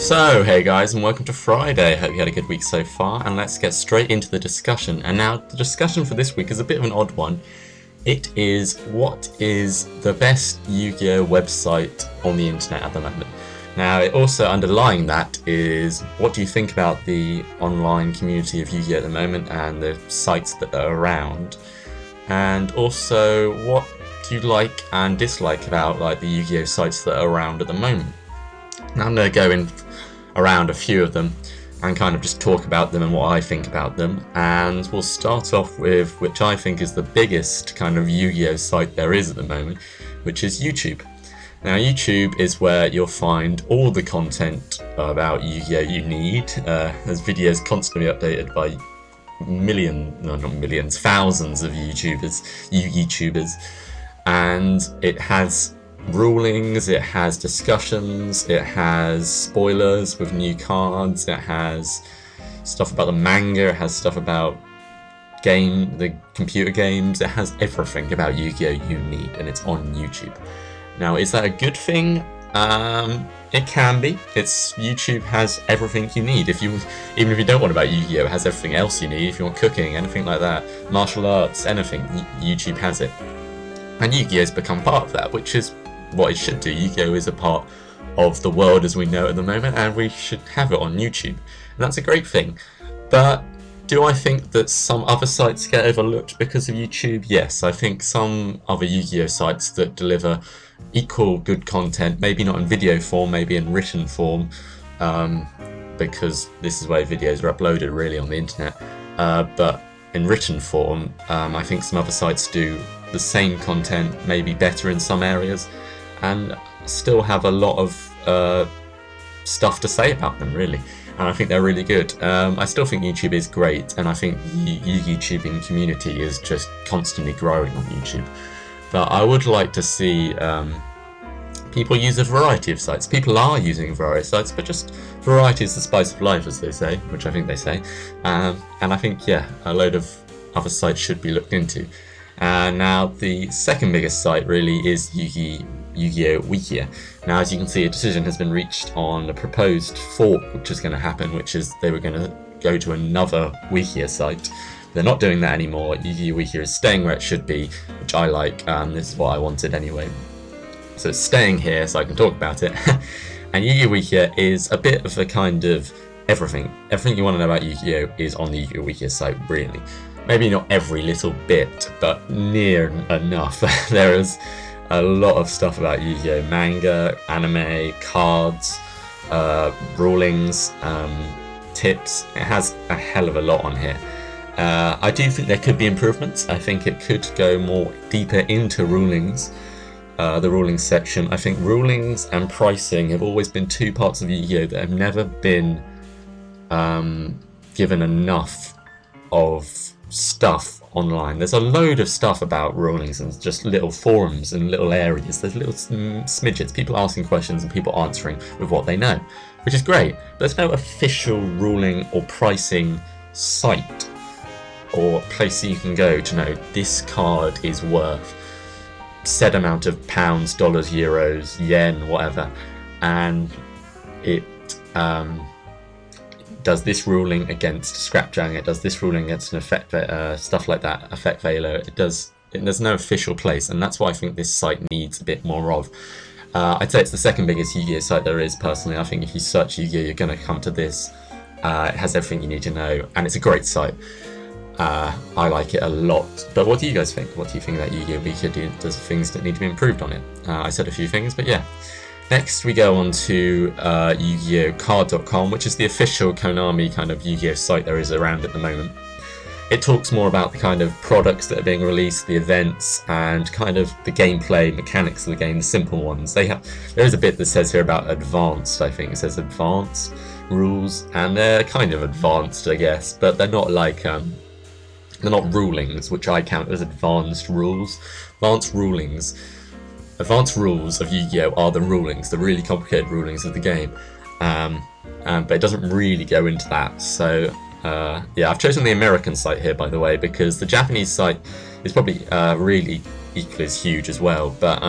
So, hey guys, and welcome to Friday. Hope you had a good week so far, and let's get straight into the discussion. And now, the discussion for this week is a bit of an odd one. It is, what is the best Yu-Gi-Oh website on the internet at the moment? Now, it also underlying that is, what do you think about the online community of Yu-Gi-Oh at the moment and the sites that are around? And also, what do you like and dislike about the Yu-Gi-Oh sites that are around at the moment? Now I'm going to go in around a few of them and kind of just talk about them and what I think about them. And we'll start off with which I think is the biggest kind of Yu-Gi-Oh site there is at the moment, which is YouTube. Now YouTube is where you'll find all the content about Yu-Gi-Oh you need. There's videos constantly updated by thousands of YouTubers, and it has rulings, it has discussions, it has spoilers with new cards, it has stuff about the manga, it has stuff about the computer games, it has everything about Yu-Gi-Oh you need, and it's on YouTube. Now, is that a good thing? It can be. YouTube has everything you need. Even if you don't want about Yu-Gi-Oh, it has everything else you need. If you want cooking, anything like that, martial arts, anything, YouTube has it. And Yu-Gi-Oh's become part of that, which is what it should do. Yu-Gi-Oh is a part of the world as we know it at the moment, and we should have it on YouTube. And that's a great thing. But do I think that some other sites get overlooked because of YouTube? Yes, I think some other Yu-Gi-Oh sites that deliver equal good content, maybe not in video form, maybe in written form, because this is where videos are uploaded really on the internet, but in written form, I think some other sites do the same content, maybe better in some areas, and still have a lot of stuff to say about them, really. And I think they're really good. I still think YouTube is great, and I think the YouTubing community is just constantly growing on YouTube. But I would like to see people use a variety of sites. People are using a variety of sites, but just variety is the spice of life, as they say, which I think they say. And I think, yeah, a load of other sites should be looked into. Now, the second biggest site really is Yu-Gi-Oh! Wikia. Now, as you can see, a decision has been reached on a proposed fork which is going to happen, which is they were going to go to another Wikia site. They're not doing that anymore. Yu-Gi-Oh! Wikia is staying where it should be, which I like, this is what I wanted anyway. So it's staying here so I can talk about it. And Yu-Gi-Oh! Wikia is a bit of a kind of everything. Everything you want to know about Yu-Gi-Oh! Is on the Yu-Gi-Oh! Wikia site, really. Maybe not every little bit, but near enough. There is a lot of stuff about Yu-Gi-Oh! Manga, anime, cards, rulings, tips. It has a hell of a lot on here. I do think there could be improvements. I think it could go more deeper into rulings, the rulings section. I think rulings and pricing have always been two parts of Yu-Gi-Oh! That have never been given enough of stuff online. There's a load of stuff about rulings and just little forums and little areas. There's little smidgets, people asking questions and people answering with what they know, which is great. But there's no official ruling or pricing site or place that you can go to know this card is worth said amount of pounds, dollars, euros, yen, whatever, and it does this ruling against Scrapjang, it does this ruling against an effect, stuff like that, effect veiler. There's no official place, and that's why I think this site needs a bit more of. I'd say it's the second biggest Yu-Gi-Oh! Site there is, personally. I think if you search Yu-Gi-Oh! You're going to come to this. It has everything you need to know, and it's a great site. I like it a lot. But what do you guys think? What do you think that Yu-Gi-Oh! Wikia does things that need to be improved on it? I said a few things, but yeah. Next we go on to Yugioh-Card.com, which is the official Konami kind of Yu-Gi-Oh! Site there is around at the moment. It talks more about the kind of products that are being released, the events, and kind of the gameplay mechanics of the game, the simple ones. There is a bit that says here about advanced, I think. It says advanced rules, and they're kind of advanced, I guess, but they're not like, they're not rulings, which I count as advanced rules. Advanced rules of Yu-Gi-Oh! Are the rulings, the really complicated rulings of the game, but it doesn't really go into that. So yeah, I've chosen the American site here, by the way, because the Japanese site is probably really equally as huge as well, but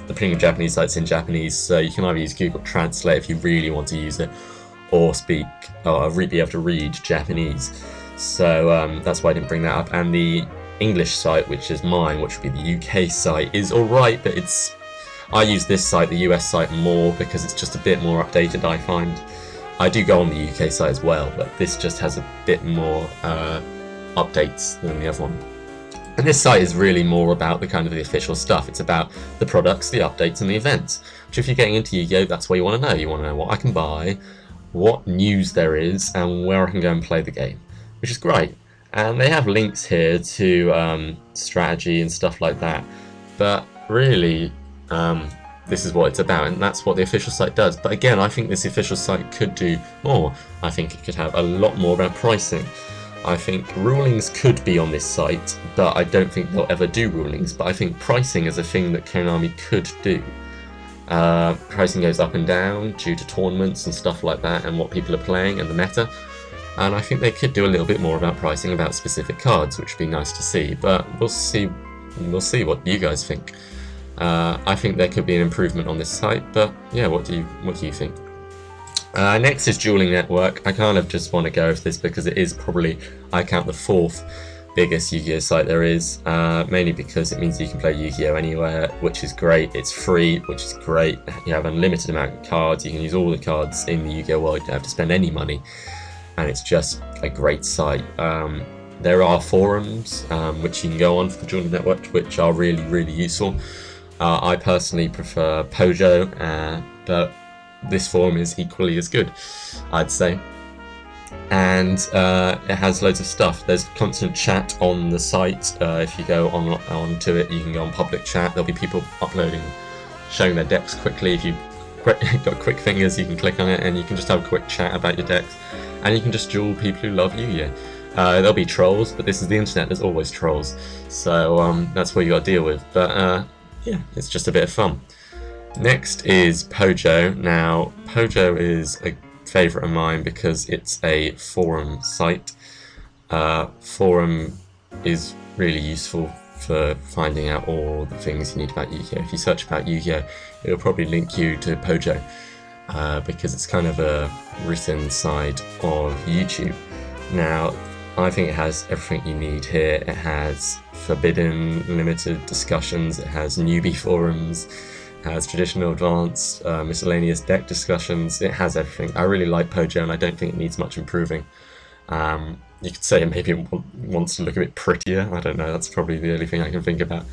the printing of Japanese site's in Japanese, so you can either use Google Translate if you really want to use it, or be able to read Japanese. So that's why I didn't bring that up. And the English site, which is mine, which would be the UK site, is alright, but I use this site, the US site, more because it's just a bit more updated, I find. I do go on the UK site as well, but this just has a bit more updates than the other one. And this site is really more about the official stuff. It's about the products, the updates, and the events. Which, if you're getting into Yu-Gi-Oh, that's what you want to know. You want to know what I can buy, what news there is, and where I can go and play the game, which is great. And they have links here to strategy and stuff like that. But really, this is what it's about, and that's what the official site does. But again, I think this official site could do more. I think it could have a lot more about pricing. I think rulings could be on this site, but I don't think they'll ever do rulings. But I think pricing is a thing that Konami could do. Pricing goes up and down due to tournaments and stuff like that, and what people are playing and the meta. And I think they could do a little bit more about pricing about specific cards, which would be nice to see. But we'll see what you guys think. I think there could be an improvement on this site, but yeah, what do you think? Next is Dueling Network. I kind of just want to go with this because it is probably, I count, the 4th biggest Yu-Gi-Oh site there is, mainly because it means you can play Yu-Gi-Oh anywhere, which is great. It's free, which is great. You have an unlimited amount of cards. You can use all the cards in the Yu-Gi-Oh world. You don't have to spend any money, and it's just a great site. There are forums which you can go on for the Dueling Network, which are really, really useful. I personally prefer Pojo, but this forum is equally as good, I'd say. And it has loads of stuff. There's constant chat on the site. If you go onto it, you can go on public chat. There'll be people uploading, showing their decks quickly. If you've got quick fingers, you can click on it and you can just have a quick chat about your decks. And you can just duel people who love Yu-Gi-Oh! There'll be trolls, but this is the internet, there's always trolls. So that's what you got to deal with. But yeah, it's just a bit of fun. Next is Pojo. Now, Pojo is a favourite of mine because it's a forum site. Forum is really useful for finding out all the things you need about Yu-Gi-Oh! If you search about Yu-Gi-Oh! It'll probably link you to Pojo because it's kind of a written side of YouTube. Now, I think it has everything you need here. It has forbidden, limited discussions, it has newbie forums, it has traditional, advanced, miscellaneous deck discussions. It has everything. I really like Pojo and I don't think it needs much improving. You could say maybe it wants to look a bit prettier. I don't know, that's probably the only thing I can think about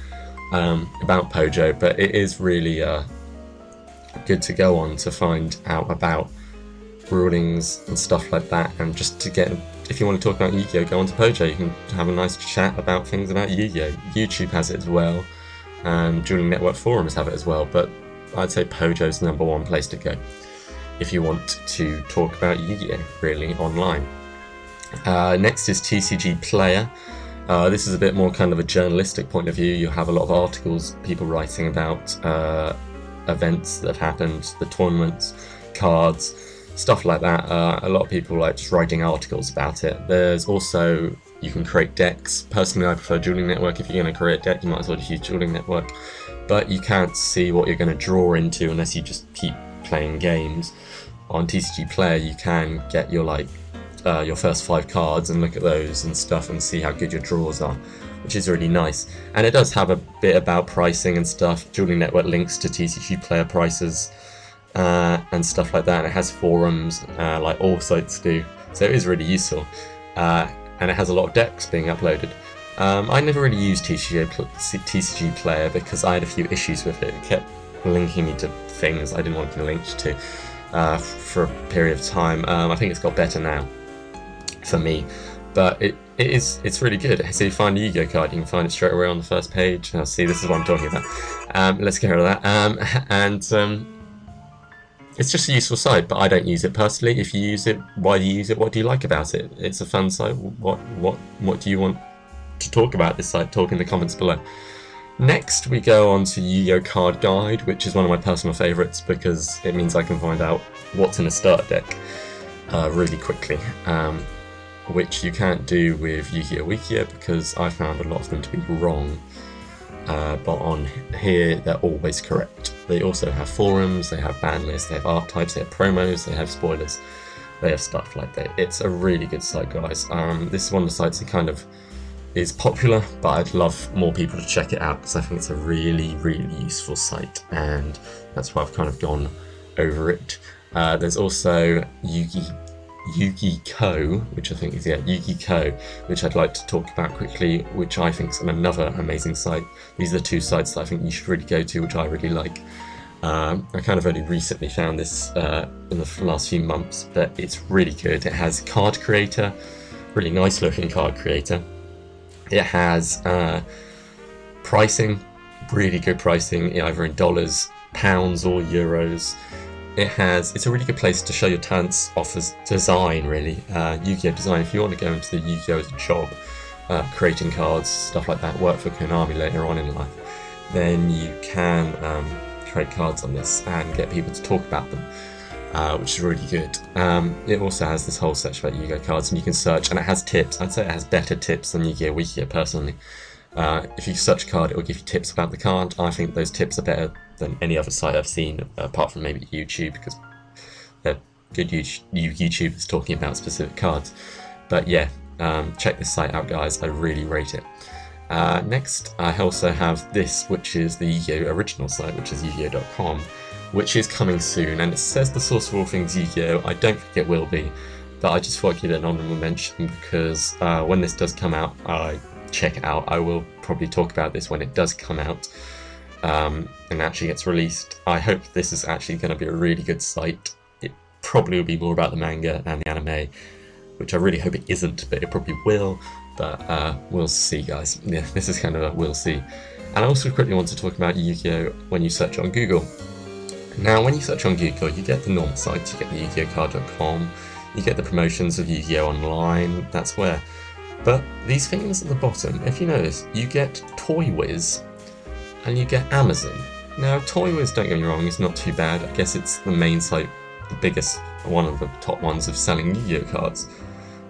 Pojo, but it is really good to go on to find out about rulings and stuff like that, and just to get, if you want to talk about Yu-Gi-Oh, go onto Pojo. You can have a nice chat about things about Yu-Gi-Oh. YouTube has it as well, and Dueling Network forums have it as well, but I'd say Pojo's the #1 place to go if you want to talk about Yu-Gi-Oh really online. Next is TCG Player. This is a bit more kind of a journalistic point of view. You have a lot of articles, people writing about events that have happened, the tournaments, cards, stuff like that. A lot of people like just writing articles about it. There's also, you can create decks. Personally, I prefer Dueling Network. If you're going to create a deck, you might as well just use Dueling Network. But you can't see what you're going to draw into unless you just keep playing games. On TCG Player, you can get your your first 5 cards and look at those and stuff and see how good your draws are, which is really nice. And it does have a bit about pricing and stuff. Dueling Network links to TCG Player prices and stuff like that. And it has forums like all sites do, so it is really useful. And it has a lot of decks being uploaded. I never really used TCG Player because I had a few issues with it. It kept linking me to things I didn't want to be linked to for a period of time. I think it's got better now for me, but it's really good. So you find a Yugioh-Card, you can find it straight away on the first page. See, this is what I'm talking about. Let's get rid of that. It's just a useful site, but I don't use it personally. If you use it, why do you use it? What do you like about it? It's a fun site. What do you want to talk about this site? Talk in the comments below. Next, we go on to Yugioh-Card Guide, which is one of my personal favourites because it means I can find out what's in a starter deck really quickly, which you can't do with Yu-Gi-Oh! Wiki because I found a lot of them to be wrong. but on here they're always correct. They also have forums, they have ban lists, they have archetypes, they have promos, they have spoilers, they have stuff like that. It's a really good site, guys. This is one of the sites that kind of is popular, but I'd love more people to check it out because I think it's a really, really useful site, and that's why I've kind of gone over it. There's also Yugioh-Card, which I think is, yeah, Yugioh-Card, which I'd like to talk about quickly, which I think is another amazing site. These are the two sites that I think you should really go to, which I really like. I kind of only recently found this in the last few months, but it's really good. It has card creator, really nice looking card creator. It has pricing, really good pricing, either in dollars, pounds or euros. It's a really good place to show your talents, offers design, really. Yu-Gi-Oh! Design, if you want to go into the Yu-Gi-Oh! As a job, creating cards, stuff like that, work for Konami later on in life, then you can create cards on this and get people to talk about them, which is really good. It also has this whole section about Yu-Gi-Oh! Cards, and you can search, and it has tips. I'd say it has better tips than Yu-Gi-Oh! Wiki personally. If you search a card, it will give you tips about the card. I think those tips are better than any other site I've seen, apart from maybe YouTube, because they're good YouTubers talking about specific cards. But yeah, check this site out, guys. I really rate it. Next, I also have this, which is the Yu-Gi-Oh! Original site, which is Yugioh.com, which is coming soon, and it says the source of all things Yu-Gi-Oh! I don't think it will be, but I just thought I'd give it an honorable mention because when this does come out, check it out. I will probably talk about this when it does come out and actually gets released. I hope this is actually going to be a really good site. It probably will be more about the manga and the anime, which I really hope it isn't, but it probably will. But we'll see, guys. Yeah, this is kind of a we'll see. And I also quickly want to talk about Yu-Gi-Oh! When you search on Google. Now, when you search on Google, you get the normal sites. You get the Yugioh-Card.com, you get the promotions of Yu-Gi-Oh! Online, that's where. But these things at the bottom, if you notice, you get Toy Wiz and you get Amazon. Now, Toy Wiz, don't get me wrong, is not too bad. I guess it's the main site, the biggest, one of the top ones of selling Yu-Gi-Oh! Cards,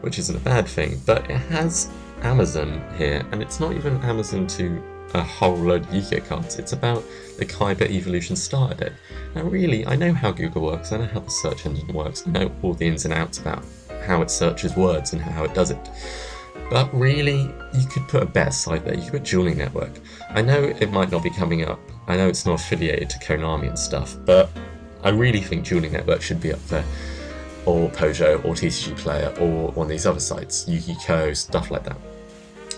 which isn't a bad thing. But it has Amazon here, and it's not even Amazon to a whole load of Yu-Gi-Oh! Cards. It's about the Kyber Evolution starter deck. Now, really, I know how Google works. I know how the search engine works. I know all the ins and outs about how it searches words and how it does it. But really, you could put a better site there. You could put Dueling Network. I know it might not be coming up. I know it's not affiliated to Konami and stuff, but I really think Dueling Network should be up there. Or Pojo, or TCG Player, or one of these other sites, Yu-Gi-Oh!, stuff like that.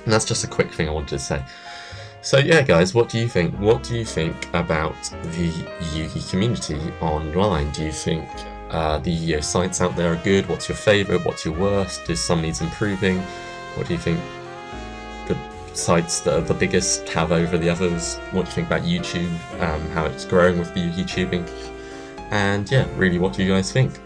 And that's just a quick thing I wanted to say. So yeah, guys, what do you think? What do you think about the Yu-Gi community online? Do you think the Yu-Gi-Oh! Sites out there are good? What's your favourite? What's your worst? Does some needs improving? What do you think the sites that are the biggest have over the others? What do you think about YouTube? How it's growing with the YouTubing? And yeah, really, what do you guys think?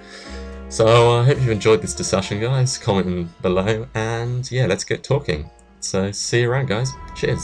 So I hope you've enjoyed this discussion, guys. Comment below, and yeah, let's get talking. So see you around, guys. Cheers.